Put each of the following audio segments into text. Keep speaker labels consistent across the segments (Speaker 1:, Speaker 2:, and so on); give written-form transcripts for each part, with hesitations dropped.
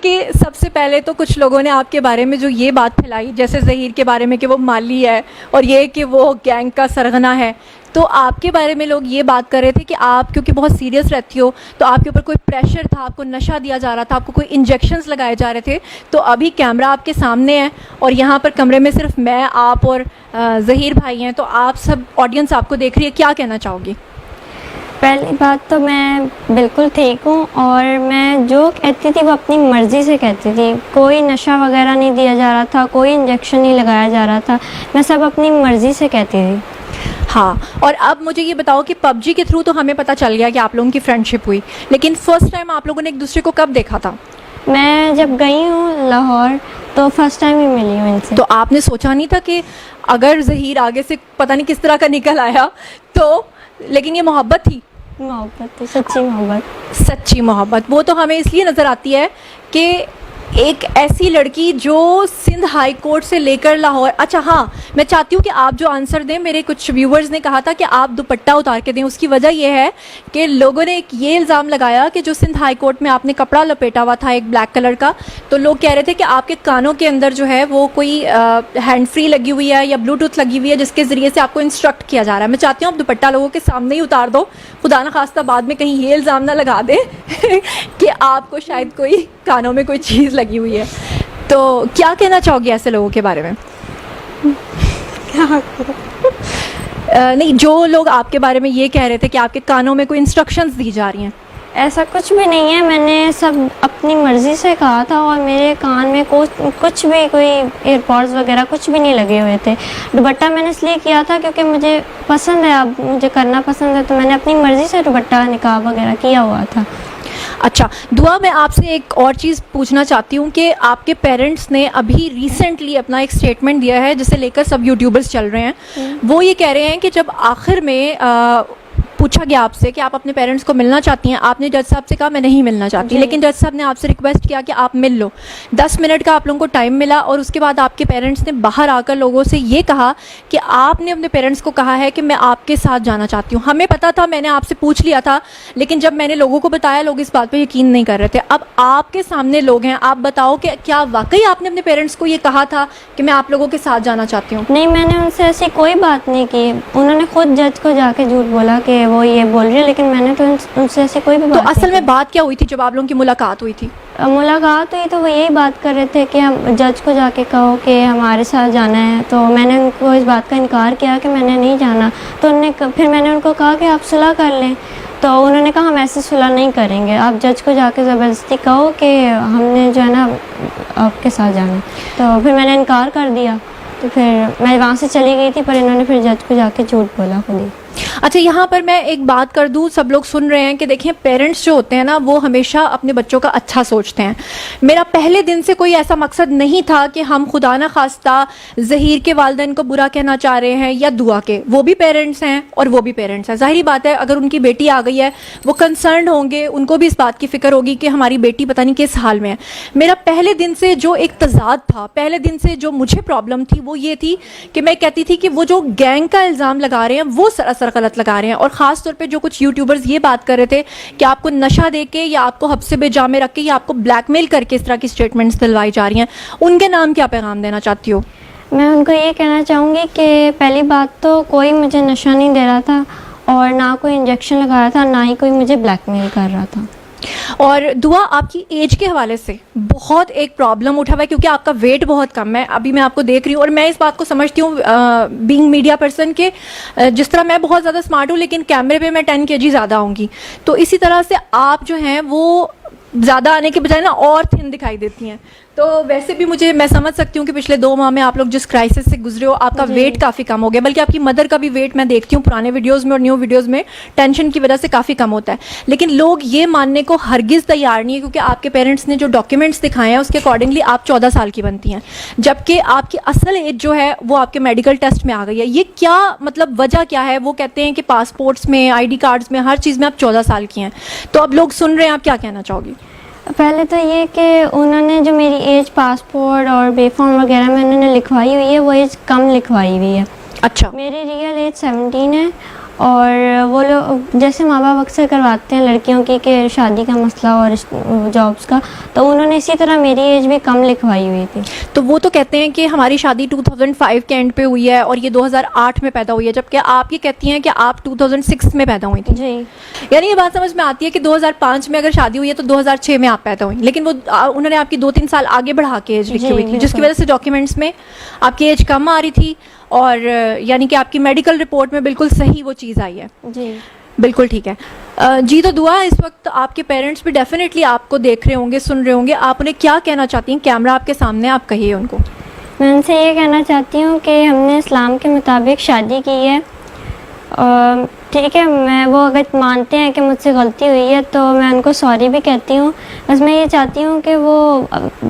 Speaker 1: کہ سب سے پہلے تو کچھ لوگوں نے آپ کے بارے میں جو یہ بات پھیلائی، جیسے ظہیر کے بارے میں کہ وہ مالی ہے اور یہ کہ وہ گینگ کا سرغنہ ہے، تو آپ کے بارے میں لوگ یہ بات کر رہے تھے کہ آپ کیونکہ بہت سیریس رہتی ہو تو آپ کے اوپر کوئی پریشر تھا، آپ کو نشہ دیا جا رہا تھا، آپ کو کوئی انجیکشنز لگائے جا رہے تھے. تو ابھی کیمرہ آپ کے سامنے ہے اور یہاں پر کمرے میں صرف میں، آپ اور ظہیر بھائی ہیں، تو آپ سب آڈینس آپ کو دیکھ رہی ہے، کیا کہنا چاہو گی؟
Speaker 2: پہلی بات تو میں بالکل ٹھیک ہوں، اور میں جو کہتی تھی وہ اپنی مرضی سے کہتی تھی. کوئی نشہ وغیرہ نہیں دیا جا رہا تھا، کوئی انجیکشن نہیں لگایا جا رہا تھا، میں سب اپنی مرضی سے کہتی تھی.
Speaker 1: ہاں، اور اب مجھے یہ بتاؤ کہ پب جی کے تھرو تو ہمیں پتہ چل گیا کہ آپ لوگوں کی فرینڈ شپ ہوئی، لیکن فرسٹ ٹائم آپ لوگوں نے ایک دوسرے کو کب دیکھا تھا؟
Speaker 2: میں جب گئی ہوں لاہور تو فرسٹ ٹائم ہی ملی ہوں ان سے.
Speaker 1: تو آپ نے سوچا نہیں تھا کہ اگر ظہیر آگے سے پتہ نہیں کس طرح کا نکل آیا تو، لیکن یہ محبت تھی؟
Speaker 2: محبت تھی، سچی محبت.
Speaker 1: سچی محبت وہ تو ہمیں اس لیے نظر آتی ہے کہ ایک ایسی لڑکی جو سندھ ہائی کورٹ سے لے کر لاہور. اچھا ہاں، میں چاہتی ہوں کہ آپ جو آنسر دیں، میرے کچھ ویورز نے کہا تھا کہ آپ دوپٹہ اتار کے دیں. اس کی وجہ یہ ہے کہ لوگوں نے ایک یہ الزام لگایا کہ جو سندھ ہائی کورٹ میں آپ نے کپڑا لپیٹا ہوا تھا ایک بلیک کلر کا، تو لوگ کہہ رہے تھے کہ آپ کے کانوں کے اندر جو ہے وہ کوئی ہینڈ فری لگی ہوئی ہے یا بلوٹوتھ لگی ہوئی ہے جس کے ذریعے سے آپ کو انسٹرکٹ کیا جا رہا ہے. میں چاہتی ہوں آپ دوپٹہ لوگوں کے سامنے ہی اتار دو، خدا نخواستہ بعد میں کہیں یہ الزام نہ لگا دیں کہ آپ کو شاید کوئی کانوں میں کوئی چیز لگی ہوئی ہے. تو کیا کہنا چاہو گی ایسے لوگوں کے بارے میں؟ نہیں، جو لوگ آپ کے بارے میں یہ کہہ رہے تھے کہ آپ کے کانوں میں کوئی انسٹرکشنز دی جا رہی ہیں.
Speaker 2: ایسا کچھ بھی نہیں ہے، میں نے سب اپنی مرضی سے کہا تھا، اور میرے کان میں کچھ بھی کوئی ایئر پوڈز وغیرہ کچھ بھی نہیں لگے ہوئے تھے. دوپٹہ میں نے اس لیے کیا تھا کیونکہ مجھے پسند ہے، اب مجھے کرنا پسند ہے، تو میں نے اپنی مرضی سے دوپٹہ نقاب وغیرہ کیا ہوا تھا.
Speaker 1: اچھا دعا، میں آپ سے ایک اور چیز پوچھنا چاہتی ہوں کہ آپ کے پیرنٹس نے ابھی ریسنٹلی اپنا ایک اسٹیٹمنٹ دیا ہے جسے لے کر سب یوٹیوبرز چل رہے ہیں. وہ یہ کہہ رہے ہیں کہ جب آخر میں پوچھا گیا آپ سے کہ آپ اپنے پیرنٹس کو ملنا چاہتی ہیں، آپ نے جج صاحب سے کہا میں نہیں ملنا چاہتی، لیکن جج صاحب نے آپ سے ریکویسٹ کیا کہ آپ مل لو. 10 منٹ کا آپ لوگوں کو ٹائم ملا اور اس کے بعد آپ کے پیرنٹس نے باہر آ کر لوگوں سے یہ کہا کہ آپ نے اپنے پیرنٹس کو کہا ہے کہ میں آپ کے ساتھ جانا چاہتی ہوں. ہمیں پتا تھا، میں نے آپ سے پوچھ لیا تھا، لیکن جب میں نے لوگوں کو بتایا لوگ اس بات پہ یقین نہیں کر رہے تھے. اب آپ کے سامنے لوگ ہیں، آپ بتاؤ کہ کیا واقعی آپ نے اپنے پیرنٹس کو یہ کہا تھا کہ میں آپ لوگوں کے ساتھ جانا چاہتی ہوں؟
Speaker 2: نہیں، میں نے ان سے ایسی کوئی بات نہیں کی. انہوں نے خود جج کو جا کے جھوٹ بولا کہ وہ یہ بول رہے، لیکن میں نے تو ان سے ایسی کوئی بھی بات.
Speaker 1: تو اصل میں بات کیا ہوئی تھی جب آپ لوگوں کی ملاقات ہوئی تھی؟
Speaker 2: ملاقات ہوئی تو وہ یہی بات کر رہے تھے کہ ہم جج کو جا کے کہو کہ ہمارے ساتھ جانا ہے. تو میں نے ان کو اس بات کا انکار کیا کہ میں نے نہیں جانا. تو پھر میں نے ان کو کہا کہ آپ صلح کر لیں. تو انہوں نے کہا ہم ایسے صلح نہیں کریں گے، آپ جج کو جا کے زبردستی کہو کہ ہم نے جو ہے نا آپ کے ساتھ جانا. تو پھر میں نے انکار کر دیا. تو پھر میں وہاں سے چلی گئی تھی، پر انہوں نے پھر جج کو جا کے جھوٹ بولا خود ہی.
Speaker 1: اچھا یہاں پر میں ایک بات کر دوں، سب لوگ سن رہے ہیں کہ دیکھیں پیرنٹس جو ہوتے ہیں نا وہ ہمیشہ اپنے بچوں کا اچھا سوچتے ہیں. میرا پہلے دن سے کوئی ایسا مقصد نہیں تھا کہ ہم خدا نہ خواستہ ظہیر کے والدین کو برا کہنا چاہ رہے ہیں یا دعا کے. وہ بھی پیرنٹس ہیں اور وہ بھی پیرنٹس ہیں. ظاہری بات ہے اگر ان کی بیٹی آ گئی ہے وہ کنسرنڈ ہوں گے، ان کو بھی اس بات کی فکر ہوگی کہ ہماری بیٹی پتہ نہیں کس حال میں ہے. میرا پہلے دن سے جو ایک تضاد تھا، پہلے دن سے جو مجھے پرابلم تھی وہ یہ تھی کہ میں کہتی تھی کہ وہ جو گینگ کا الزام لگا رہے ہیں وہ سراسر غلط لگا رہے ہیں. اور خاص طور پہ جو کچھ یوٹیوبرز یہ بات کر رہے تھے کہ آپ کو نشہ دے کے یا آپ کو حبس بے جا میں رکھ کے یا آپ کو بلیک میل کر کے اس طرح کی اسٹیٹمنٹس دلوائی جا رہی ہیں، ان کے نام کیا پیغام دینا چاہتی ہو؟
Speaker 2: میں ان کو یہ کہنا چاہوں گی کہ پہلی بات تو کوئی مجھے نشہ نہیں دے رہا تھا، اور نہ کوئی انجیکشن لگایا تھا، نہ ہی کوئی مجھے بلیک میل کر رہا تھا.
Speaker 1: اور دعا، آپ کی ایج کے حوالے سے بہت ایک پرابلم اٹھا ہوا ہے کیونکہ آپ کا ویٹ بہت کم ہے. ابھی میں آپ کو دیکھ رہی ہوں اور میں اس بات کو سمجھتی ہوں بینگ میڈیا پرسن کہ جس طرح میں بہت زیادہ اسمارٹ ہوں لیکن کیمرے پہ میں 10 kg زیادہ ہوں گی، تو اسی طرح سے آپ جو ہیں وہ زیادہ آنے کے بجائے نا اور تھن دکھائی دیتی ہیں. تو ویسے بھی میں سمجھ سکتی ہوں کہ پچھلے 2 ماہ میں آپ لوگ جس کرائسس سے گزرے ہو، آپ کا ویٹ کافی کم ہو گیا. بلکہ آپ کی مدر کا بھی ویٹ میں دیکھتی ہوں پرانے ویڈیوز میں اور نیو ویڈیوز میں ٹینشن کی وجہ سے کافی کم ہوتا ہے. لیکن لوگ یہ ماننے کو ہرگز تیار نہیں ہے کیونکہ آپ کے پیرنٹس نے جو ڈاکیومنٹس دکھائے ہیں اس کے اکارڈنگلی آپ 14 سال کی بنتی ہیں، جبکہ آپ کی اصل ایج جو ہے وہ آپ کے میڈیکل ٹیسٹ میں آ گئی ہے. یہ کیا مطلب وجہ کیا ہے؟ وہ کہتے ہیں کہ پاسپورٹس میں، ID کارڈز میں، ہر چیز میں آپ 14 سال کی ہیں. تو اب لوگ سن رہے ہیں، آپ کیا کہنا چاہو گی؟
Speaker 2: پہلے تو یہ کہ انہوں نے جو میری ایج پاسپورٹ اور بے فارم وغیرہ میں انہوں نے لکھوائی ہوئی ہے وہ ایج کم لکھوائی ہوئی ہے.
Speaker 1: اچھا،
Speaker 2: میری ریئل ایج 17 ہے اور وہ لوگ جیسے ماں باپ اکثر کرواتے ہیں لڑکیوں کی کہ شادی کا مسئلہ اور جابس کا، تو انہوں نے اسی طرح میری ایج بھی کم لکھوائی ہوئی تھی.
Speaker 1: تو وہ تو کہتے ہیں کہ ہماری شادی 2005 کے اینڈ پہ ہوئی ہے اور یہ 2008 میں پیدا ہوئی ہے، جبکہ آپ یہ کہتی ہیں کہ آپ 2006 میں پیدا ہوئی تھی.
Speaker 2: جی.
Speaker 1: یعنی یہ بات سمجھ میں آتی ہے کہ 2005 میں اگر شادی ہوئی ہے تو 2006 میں آپ پیدا ہوئی، لیکن وہ انہوں نے آپ کی 2-3 سال آگے بڑھا کے ایج لکھی ہوئی تھی، جس کی وجہ سے ڈاکیومنٹس میں آپ کی ایج کم آ رہی تھی، اور یعنی کہ آپ کی میڈیکل رپورٹ میں بالکل صحیح وہ چیز آئی ہے.
Speaker 2: جی
Speaker 1: بالکل ٹھیک ہے. جی تو دعا اس وقت آپ کے پیرنٹس بھی ڈیفینیٹلی آپ کو دیکھ رہے ہوں گے، سن رہے ہوں گے، آپ انہیں کیا کہنا چاہتی ہیں؟ کیمرہ آپ کے سامنے، آپ کہیے ان کو.
Speaker 2: میں ان سے یہ کہنا چاہتی ہوں کہ ہم نے اسلام کے مطابق شادی کی ہے، ٹھیک ہے. میں وہ اگر مانتے ہیں کہ مجھ سے غلطی ہوئی ہے تو میں ان کو سوری بھی کہتی ہوں. بس میں یہ چاہتی ہوں کہ وہ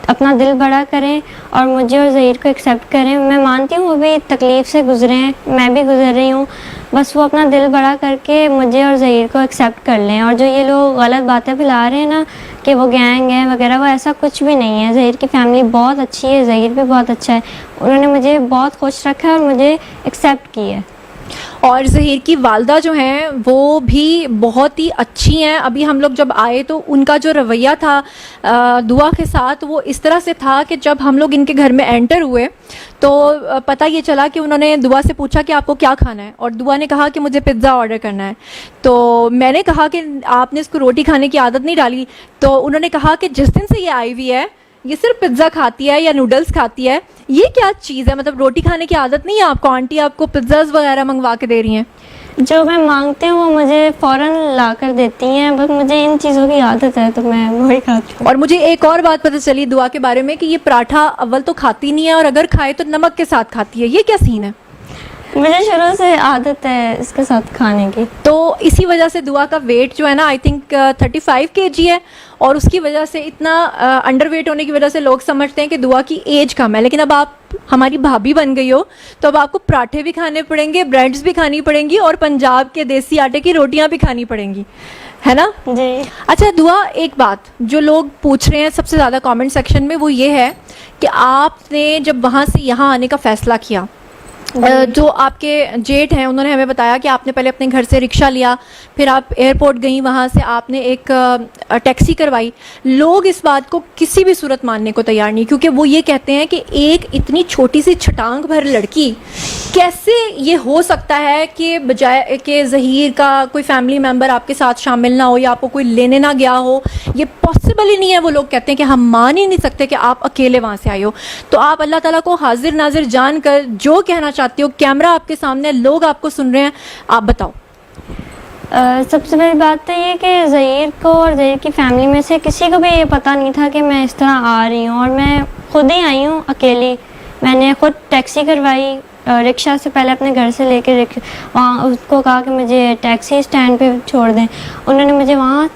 Speaker 2: اپنا دل بڑا کریں اور مجھے اور ظہیر کو ایکسیپٹ کریں. میں مانتی ہوں وہ بھی تکلیف سے گزرے ہیں، میں بھی گزر رہی ہوں. بس وہ اپنا دل بڑا کر کے مجھے اور ظہیر کو ایکسیپٹ کر لیں. اور جو یہ لوگ غلط باتیں پھیلا رہے ہیں نا کہ وہ گینگ ہے وغیرہ، وہ ایسا کچھ بھی نہیں ہے. ظہیر کی فیملی بہت اچھی ہے، ظہیر بھی بہت اچھا ہے. انہوں نے مجھے بہت خوش رکھا ہے اور مجھے ایکسیپٹ کی ہے.
Speaker 1: اور ظہیر کی والدہ جو ہیں وہ بھی بہت ہی اچھی ہیں. ابھی ہم لوگ جب آئے تو ان کا جو رویہ تھا دعا کے ساتھ وہ اس طرح سے تھا کہ جب ہم لوگ ان کے گھر میں انٹر ہوئے تو پتہ یہ چلا کہ انہوں نے دعا سے پوچھا کہ آپ کو کیا کھانا ہے، اور دعا نے کہا کہ مجھے پزا آرڈر کرنا ہے. تو میں نے کہا کہ آپ نے اس کو روٹی کھانے کی عادت نہیں ڈالی. تو انہوں نے کہا کہ جس دن سے یہ آئی ہوئی ہے یہ صرف پزا کھاتی ہے یا نوڈلس کھاتی ہے. یہ کیا چیز ہے؟ مطلب روٹی کھانے کی عادت نہیں ہے آپ کو؟ آنٹی آپ کو پزاز وغیرہ منگوا کے دے رہی ہیں؟
Speaker 2: جو میں مانگتی ہوں وہ مجھے فوراً لا کر دیتی ہیں، بس مجھے ان چیزوں کی عادت ہے تو میں وہی کھاتی ہوں.
Speaker 1: اور مجھے ایک اور بات پتہ چلی دعا کے بارے میں کہ یہ پراٹھا اول تو کھاتی نہیں ہے، اور اگر کھائے تو نمک کے ساتھ کھاتی ہے. یہ کیا سین ہے؟
Speaker 2: مجھے شروع سے عادت ہے اس کے ساتھ کھانے کی.
Speaker 1: تو اسی وجہ سے دعا کا ویٹ جو ہے نا آئی تھنک 35 kg ہے، اور اس کی وجہ سے اتنا انڈر ویٹ ہونے کی وجہ سے لوگ سمجھتے ہیں کہ دعا کی ایج کم ہے. لیکن اب آپ ہماری بھابھی بن گئی ہو تو اب آپ کو پراٹھے بھی کھانے پڑیں گے، بریڈز بھی کھانی پڑیں گی، اور پنجاب کے دیسی آٹے کی روٹیاں بھی کھانی پڑیں گی، ہے نا؟
Speaker 2: جی.
Speaker 1: اچھا دعا، ایک بات جو لوگ پوچھ رہے ہیں سب سے زیادہ کامنٹ سیکشن میں وہ یہ ہے کہ آپ نے جب وہاں سے یہاں آنے کا فیصلہ کیا، جو آپ کے جیٹ ہیں انہوں نے ہمیں بتایا کہ آپ نے پہلے اپنے گھر سے رکشہ لیا، پھر آپ ایئرپورٹ گئیں، وہاں سے آپ نے ایک ٹیکسی کروائی. لوگ اس بات کو کسی بھی صورت ماننے کو تیار نہیں، کیونکہ وہ یہ کہتے ہیں کہ ایک اتنی چھوٹی سی چھٹانگ بھر لڑکی کیسے یہ ہو سکتا ہے کہ بجائے کہ ظہیر کا کوئی فیملی ممبر آپ کے ساتھ شامل نہ ہو یا آپ کو کوئی لینے نہ گیا ہو، یہ پاسبل ہی نہیں ہے. وہ لوگ کہتے ہیں کہ ہم مان ہی نہیں سکتے کہ آپ اکیلے وہاں سے آئے ہو. تو آپ اللہ تعالیٰ کو حاضر ناظر جان کر جو کہنا چاہتے ہو، کیمرہ آپ کے سامنے، لوگ آپ کو سن رہے ہیں، آپ بتاؤ.
Speaker 2: سب سے بڑی بات تو یہ کہ ظہیر کو اور ظہیر کی فیملی میں سے کسی کو بھی یہ پتہ نہیں تھا کہ میں اس طرح آ رہی ہوں، اور میں خود ہی آئی ہوں اکیلی. میں نے خود ٹیکسی کروائی، رکشہ سے پہلے اپنے گھر سے لے کے وہاں اس کو کہا کہ مجھے ٹیکسی اسٹینڈ پہ چھوڑ دیں، انہوں نے مجھے وہاں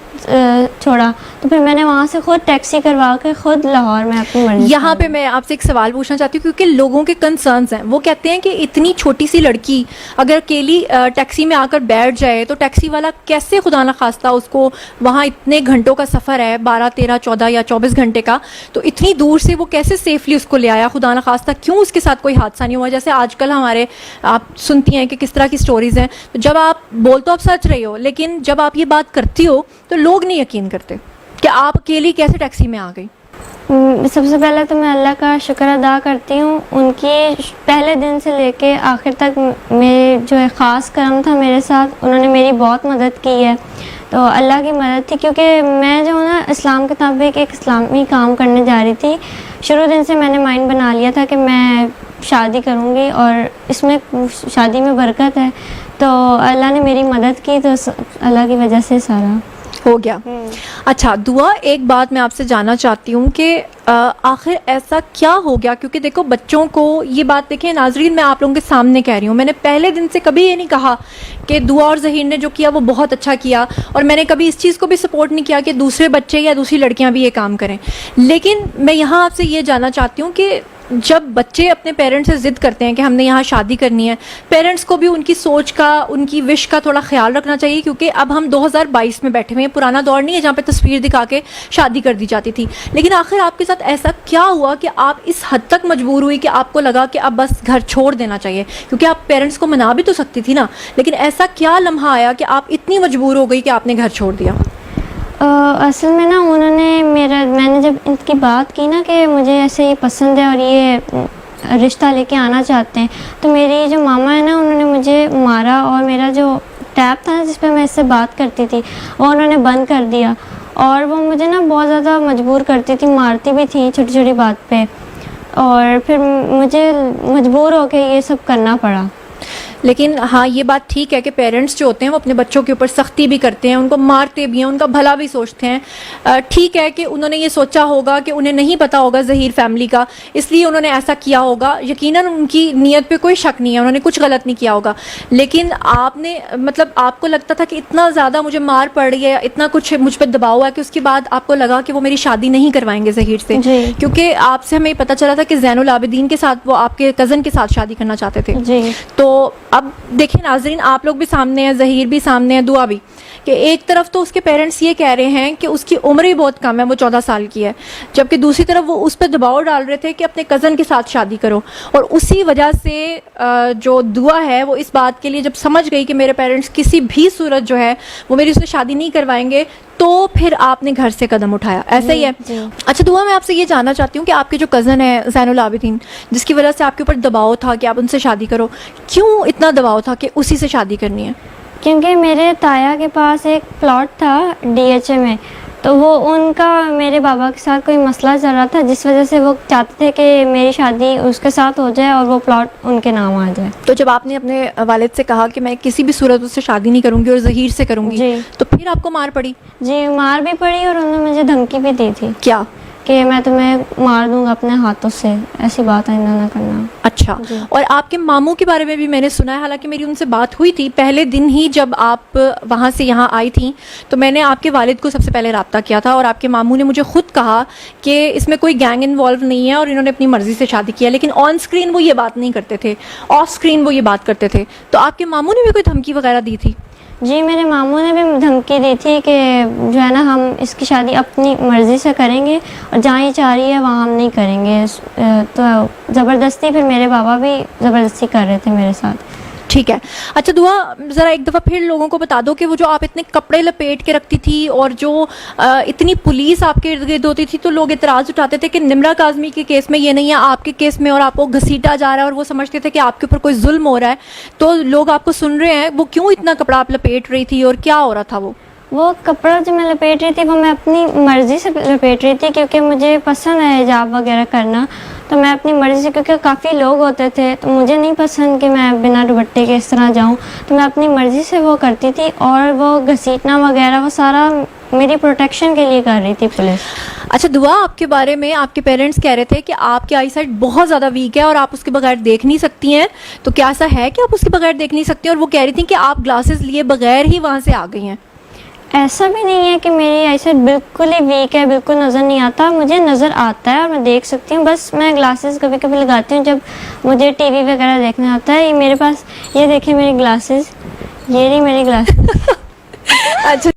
Speaker 2: چھوڑا. تو پھر میں نے وہاں سے خود ٹیکسی کروا کے خود لاہور میں اپنی مرضی.
Speaker 1: یہاں پہ میں آپ سے ایک سوال پوچھنا چاہتی ہوں، کیونکہ لوگوں کے کنسرنز ہیں. وہ کہتے ہیں کہ اتنی چھوٹی سی لڑکی اگر اکیلی ٹیکسی میں آ کر بیٹھ جائے تو ٹیکسی والا کیسے خدا نخواستہ اس کو، وہاں اتنے گھنٹوں کا سفر ہے، 12 13 14 یا 24 گھنٹے کا، تو اتنی دور سے وہ کیسے سیفلی اس کو لے آیا؟ خدا نخواستہ کیوں اس کے ساتھ کوئی حادثہ نہیں ہوا؟ جیسے آج کل ہمارے آپ سنتی ہیں کہ کس طرح کی سٹوریز ہیں. تو جب آپ بول تو آپ سچ رہی ہو، لیکن جب آپ یہ بات کرتی ہو تو لوگ نہیں یقین کرتے کہ آپ اکیلی کیسے ٹیکسی میں آ گئی.
Speaker 2: سب سے پہلے تو میں اللہ کا شکر ادا کرتی ہوں، ان کی پہلے دن سے لے کے آخر تک میرے جو ہے خاص کرم تھا میرے ساتھ، انہوں نے میری بہت مدد کی ہے. تو اللہ کی مدد تھی، کیونکہ میں جو نا اسلام کے مطابق ایک اسلامی کام کرنے جا رہی تھی. شروع دن سے میں نے مائنڈ بنا لیا تھا کہ میں شادی کروں گی اور اس میں شادی میں برکت ہے. تو اللہ نے میری مدد کی، تو اللہ کی وجہ سے سارا
Speaker 1: ہو گیا. اچھا دعا، ایک بات میں آپ سے جاننا چاہتی ہوں کہ آخر ایسا کیا ہو گیا؟ کیونکہ دیکھو بچوں کو یہ بات، دیکھیں ناظرین میں آپ لوگوں کے سامنے کہہ رہی ہوں، میں نے پہلے دن سے کبھی یہ نہیں کہا کہ دعا اور ظہیر نے جو کیا وہ بہت اچھا کیا، اور میں نے کبھی اس چیز کو بھی سپورٹ نہیں کیا کہ دوسرے بچے یا دوسری لڑکیاں بھی یہ کام کریں. لیکن میں یہاں آپ سے یہ جاننا چاہتی ہوں کہ جب بچے اپنے پیرنٹس سے ضد کرتے ہیں کہ ہم نے یہاں شادی کرنی ہے, پیرنٹس کو بھی ان کی سوچ کا, ان کی وش کا تھوڑا خیال رکھنا چاہیے, کیونکہ اب ہم 2022 میں بیٹھے ہوئے ہیں, پرانا دور نہیں ہے جہاں پہ تصویر دکھا کے شادی کر دی جاتی تھی. لیکن آخر آپ کے ساتھ ایسا کیا ہوا کہ آپ اس حد تک مجبور ہوئی کہ آپ کو لگا کہ اب بس گھر چھوڑ دینا چاہیے؟ کیونکہ آپ پیرنٹس کو منا بھی تو سکتی تھی نا, لیکن ایسا کیا لمحہ آیا کہ آپ اتنی مجبور ہو گئی کہ آپ نے گھر چھوڑ دیا؟
Speaker 2: اصل میں نا انہوں نے میں نے جب ان کی بات کی نا کہ مجھے ایسے یہ پسند ہے اور یہ رشتہ لے کے آنا چاہتے ہیں, تو میری جو ماما ہے نا انہوں نے مجھے مارا, اور میرا جو ٹیب تھا نا جس پہ میں اس سے بات کرتی تھی وہ انہوں نے بند کر دیا, اور وہ مجھے نا بہت زیادہ مجبور کرتی تھی, مارتی بھی تھی چھوٹی چھوٹی بات پہ, اور پھر مجھے مجبور ہو کے یہ سب کرنا پڑا.
Speaker 1: لیکن ہاں یہ بات ٹھیک ہے کہ پیرنٹس جو ہوتے ہیں وہ اپنے بچوں کے اوپر سختی بھی کرتے ہیں, ان کو مارتے بھی ہیں, ان کا بھلا بھی سوچتے ہیں. ٹھیک ہے کہ انہوں نے یہ سوچا ہوگا کہ انہیں نہیں پتا ہوگا ظہیر فیملی کا, اس لیے انہوں نے ایسا کیا ہوگا. یقیناً ان کی نیت پہ کوئی شک نہیں ہے, انہوں نے کچھ غلط نہیں کیا ہوگا. لیکن آپ نے مطلب آپ کو لگتا تھا کہ اتنا زیادہ مجھے مار پڑ رہی ہے, اتنا کچھ مجھ پہ دباؤ ہے, کہ اس کے بعد آپ کو لگا کہ وہ میری شادی نہیں کروائیں گے ظہیر سے؟
Speaker 2: جی.
Speaker 1: کیونکہ آپ سے ہمیں پتہ چلا تھا کہ زین العابدین کے ساتھ وہ آپ کے کزن کے ساتھ شادی کرنا چاہتے تھے.
Speaker 2: جی.
Speaker 1: تو اب دیکھیں ناظرین, آپ لوگ بھی سامنے ہیں, ظہیر بھی سامنے ہے, دعا بھی, کہ ایک طرف تو اس کے پیرنٹس یہ کہہ رہے ہیں کہ اس کی عمر ہی بہت کم ہے, وہ 14 سال کی ہے, جبکہ دوسری طرف وہ اس پہ دباؤ ڈال رہے تھے کہ اپنے کزن کے ساتھ شادی کرو. اور اسی وجہ سے جو دعا ہے وہ اس بات کے لیے جب سمجھ گئی کہ میرے پیرنٹس کسی بھی صورت جو ہے وہ میری اس سے شادی نہیں کروائیں گے, تو پھر آپ نے گھر سے قدم اٹھایا. ایسا ہی ہے؟
Speaker 2: جی.
Speaker 1: اچھا دعا, میں آپ سے یہ جاننا چاہتی ہوں کہ آپ کے جو کزن ہے زین العابدین, جس کی وجہ سے آپ کے اوپر دباؤ تھا کہ آپ ان سے شادی کرو, کیوں اتنا دباؤ تھا کہ اسی سے شادی کرنی ہے؟
Speaker 2: کیونکہ میرے تایا کے پاس ایک پلاٹ تھا DHA میں, تو وہ ان کا میرے بابا کے ساتھ کوئی مسئلہ چل رہا تھا, جس وجہ سے وہ چاہتے تھے کہ میری شادی اس کے ساتھ ہو جائے اور وہ پلاٹ ان کے نام آ جائے.
Speaker 1: تو جب آپ نے اپنے والد سے کہا کہ میں کسی بھی صورت اس سے شادی نہیں کروں گی اور ظہیر سے کروں گی,
Speaker 2: جی.
Speaker 1: تو پھر آپ کو مار پڑی؟
Speaker 2: جی, مار بھی پڑی, اور انہوں نے مجھے دھمکی بھی دی تھی
Speaker 1: کیا؟
Speaker 2: کہ میں تمہیں مار دوں گا اپنے ہاتھوں سے, ایسی بات آئندہ نہ کرنا.
Speaker 1: اچھا.
Speaker 2: جی.
Speaker 1: اور آپ کے ماموں کے بارے میں بھی میں نے سنا ہے, حالانکہ میری ان سے بات ہوئی تھی پہلے دن ہی جب آپ وہاں سے یہاں آئی تھیں, تو میں نے آپ کے والد کو سب سے پہلے رابطہ کیا تھا, اور آپ کے ماموں نے مجھے خود کہا کہ اس میں کوئی گینگ انوالو نہیں ہے اور انہوں نے اپنی مرضی سے شادی کیا. لیکن آن اسکرین وہ یہ بات نہیں کرتے تھے, آف اسکرین وہ یہ بات کرتے تھے. تو آپ کے ماموں نے بھی کوئی دھمکی وغیرہ دی تھی؟
Speaker 2: جی, میرے ماموں نے بھی دھمکی دی تھی کہ جو ہے نا ہم اس کی شادی اپنی مرضی سے کریں گے, اور جہاں یہ چاہ رہی ہے وہاں ہم نہیں کریں گے. تو زبردستی پھر میرے بابا بھی زبردستی کر رہے تھے میرے ساتھ.
Speaker 1: ٹھیک ہے. اچھا دعا, ذرا ایک دفعہ پھر لوگوں کو بتا دو کہ وہ جو آپ اتنے کپڑے لپیٹ کے رکھتی تھی اور جو اتنی پولیس آپ کے ارد گرد ہوتی تھی, تو لوگ اعتراض اٹھاتے تھے کہ نمرا کاظمی کے کیس میں یہ نہیں ہے, آپ کے کیس میں, اور آپ کو گھسیٹا جا رہا ہے, اور وہ سمجھتے تھے کہ آپ کے اوپر کوئی ظلم ہو رہا ہے. تو لوگ آپ کو سن رہے ہیں, وہ کیوں اتنا کپڑا آپ لپیٹ رہی تھی اور کیا ہو رہا تھا؟
Speaker 2: وہ کپڑا جو میں لپیٹ رہی تھی وہ میں اپنی مرضی سے لپیٹ رہی تھی, کیونکہ مجھے پسند ہے حجاب وغیرہ کرنا, تو میں اپنی مرضی سے, کیونکہ کافی لوگ ہوتے تھے تو مجھے نہیں پسند کہ میں بنا دوپٹے کے اس طرح جاؤں, تو میں اپنی مرضی سے وہ کرتی تھی. اور وہ گھسیٹنا وغیرہ وہ سارا میری پروٹیکشن کے لیے کر رہی تھی پولیس.
Speaker 1: اچھا دعا, آپ کے بارے میں آپ کے پیرنٹس کہہ رہے تھے کہ آپ کی آئی سائٹ بہت زیادہ ویک ہے اور آپ اس کے بغیر دیکھ نہیں سکتی ہیں, تو کیا ایسا ہے کہ آپ اس کے بغیر دیکھ نہیں سکتی ہیں؟ اور وہ کہہ رہی تھیں کہ آپ گلاسز لیے بغیر ہی وہاں سے آ گئی ہیں.
Speaker 2: ایسا بھی نہیں ہے کہ میری آئی سائٹ بالکل ہی ویک ہے, بالکل نظر نہیں آتا, مجھے نظر آتا ہے اور میں دیکھ سکتی ہوں. بس میں گلاسز کبھی کبھی لگاتی ہوں جب مجھے ٹی وی وغیرہ دیکھنا ہوتا ہے. یہ میرے پاس, یہ دیکھیں میری گلاسز, یہ نہیں میری گلاسز.
Speaker 1: اچھا